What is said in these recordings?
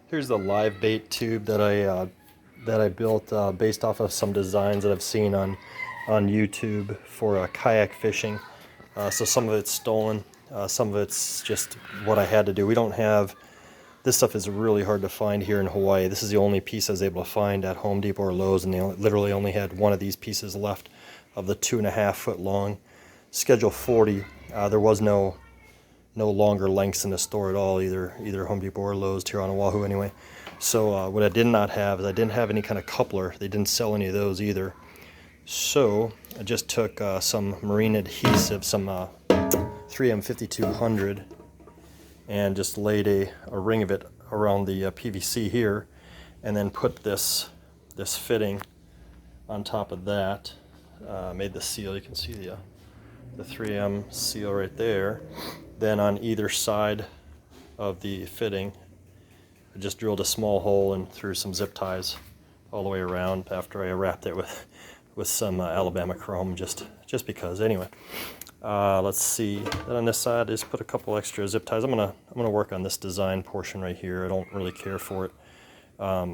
Here's the live bait tube that I built based off of some designs that I've seen on YouTube for kayak fishing. So some of it's stolen, some of it's just what I had to do. We don't have this stuff is really hard to find here in Hawaii. This is the only piece I was able to find at Home Depot or Lowe's, and they literally only had one of these pieces left of the 2.5 foot long Schedule 40. There was no longer lengths in the store at all, either Home Depot or Lowe's here on Oahu anyway. So what I did not have is I didn't have any kind of coupler. They didn't sell any of those either. So I just took some marine adhesive, some 3M 5200, and just laid a ring of it around the PVC here, and then put this fitting on top of that. Made the seal. You can see the 3M seal right there. Then on either side of the fitting, I just drilled a small hole and threw some zip ties all the way around after I wrapped it with some Alabama chrome, just because. Anyway, let's see. Then on this side, I just put a couple extra zip ties. I'm gonna work on this design portion right here. I don't really care for it.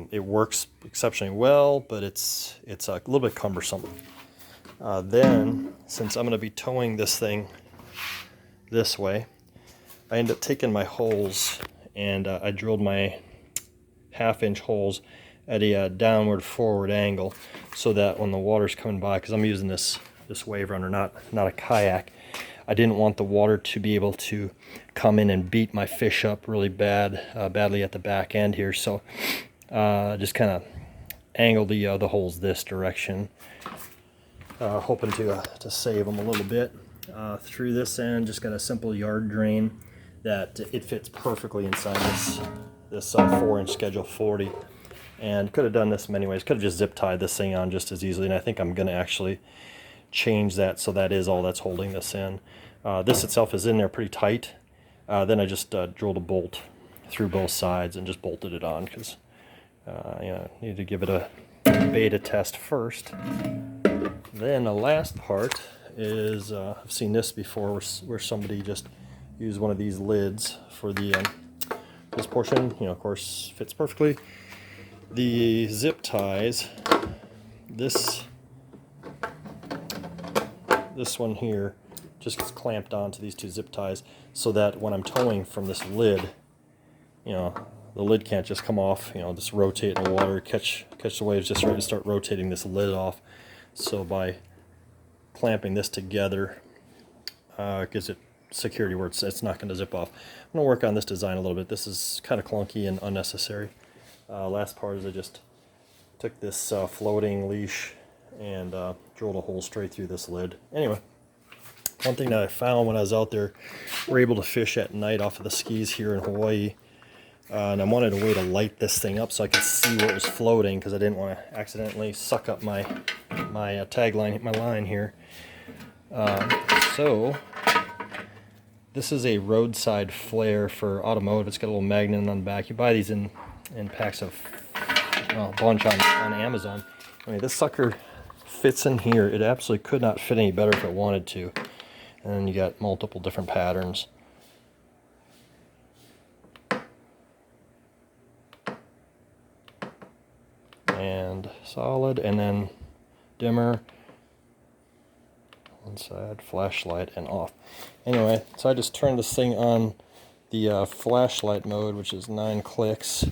It works exceptionally well, but it's a little bit cumbersome. Then, since I'm gonna be towing this thing this way, I ended up taking my holes and I drilled my 1/2-inch holes at a downward forward angle, so that when the water's coming by, because I'm using this WaveRunner, not a kayak, I didn't want the water to be able to come in and beat my fish up really badly at the back end here. So just kind of angled the holes this direction, hoping to save them a little bit. Through this end, just got a simple yard drain that it fits perfectly inside this 4-inch Schedule 40, and could have done this many ways. Could have just zip tied this thing on just as easily, and I think I'm going to actually change that so that is all that's holding this in. This itself is in there pretty tight. Then I just drilled a bolt through both sides and just bolted it on, because need to give it a beta test first. Then the last part is I've seen this before, where somebody just used one of these lids for the this portion. Of course, fits perfectly. The zip ties, this one here just gets clamped onto these two zip ties, so that when I'm towing from this lid, the lid can't just come off, just rotate in the water, catch the waves just right to start rotating this lid off. So by clamping this together, it gives it security where it's not going to zip off. I'm going to work on this design a little bit. This is kind of clunky and unnecessary. Last part is I just took this floating leash and drilled a hole straight through this lid. Anyway, one thing that I found when I was out there, we're able to fish at night off of the skis here in Hawaii, and I wanted a way to light this thing up so I could see where it was floating, because I didn't want to accidentally suck up my tagline, my line here. So this is a roadside flare for automotive. It's got a little magnet on the back. You buy these in packs of a bunch on Amazon. I mean, this sucker fits in here. It absolutely could not fit any better if it wanted to. And then you got multiple different patterns. And solid, and then dimmer, one side, flashlight, and off. Anyway, so I just turned this thing on the flashlight mode, which is 9 clicks.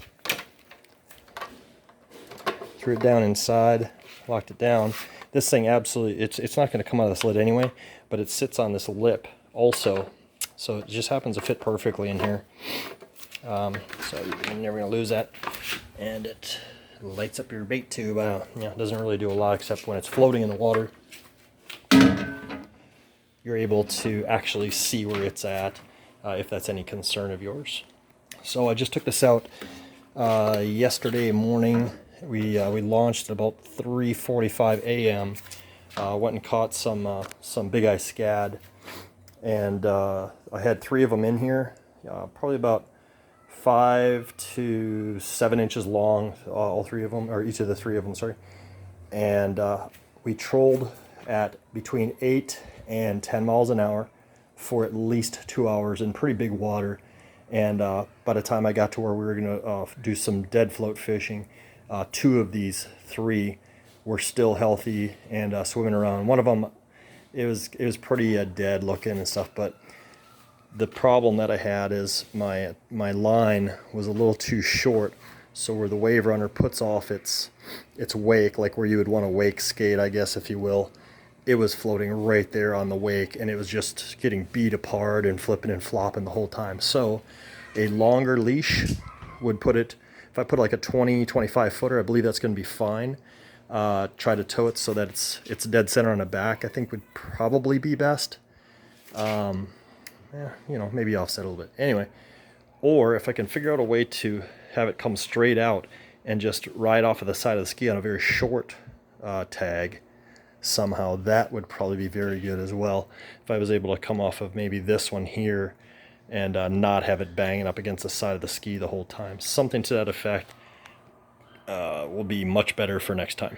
Threw it down inside, locked it down. This thing absolutely, it's not going to come out of this lid anyway, but it sits on this lip also, so it just happens to fit perfectly in here. So you're never going to lose that, and it lights up your bait tube. It doesn't really do a lot, except when it's floating in the water, you're able to actually see where it's at, if that's any concern of yours. So I just took this out yesterday morning. We launched at about 3:45 a.m. Went and caught some big eye scad, and I had 3 of them in here, probably about 5 to 7 inches long, all 3 of them, or each of the 3 of them, sorry. And we trolled at between 8 and 10 miles an hour for at least 2 hours in pretty big water. And by the time I got to where we were going to do some dead float fishing, 2 of these 3 were still healthy and swimming around. One of them, it was pretty dead looking and stuff, but the problem that I had is my line was a little too short, so where the WaveRunner puts off its wake, like where you would want to wake skate, I guess, if you will, it was floating right there on the wake, and it was just getting beat apart and flipping and flopping the whole time. So a longer leash would put it, if I put like a 20-25 footer, I believe that's going to be fine. Try to tow it so that it's dead center on the back, I think would probably be best. Yeah, you know, maybe offset a little bit. Anyway, or if I can figure out a way to have it come straight out and just ride off of the side of the ski on a very short tag somehow, that would probably be very good as well. If I was able to come off of maybe this one here and not have it banging up against the side of the ski the whole time. Something to that effect will be much better for next time.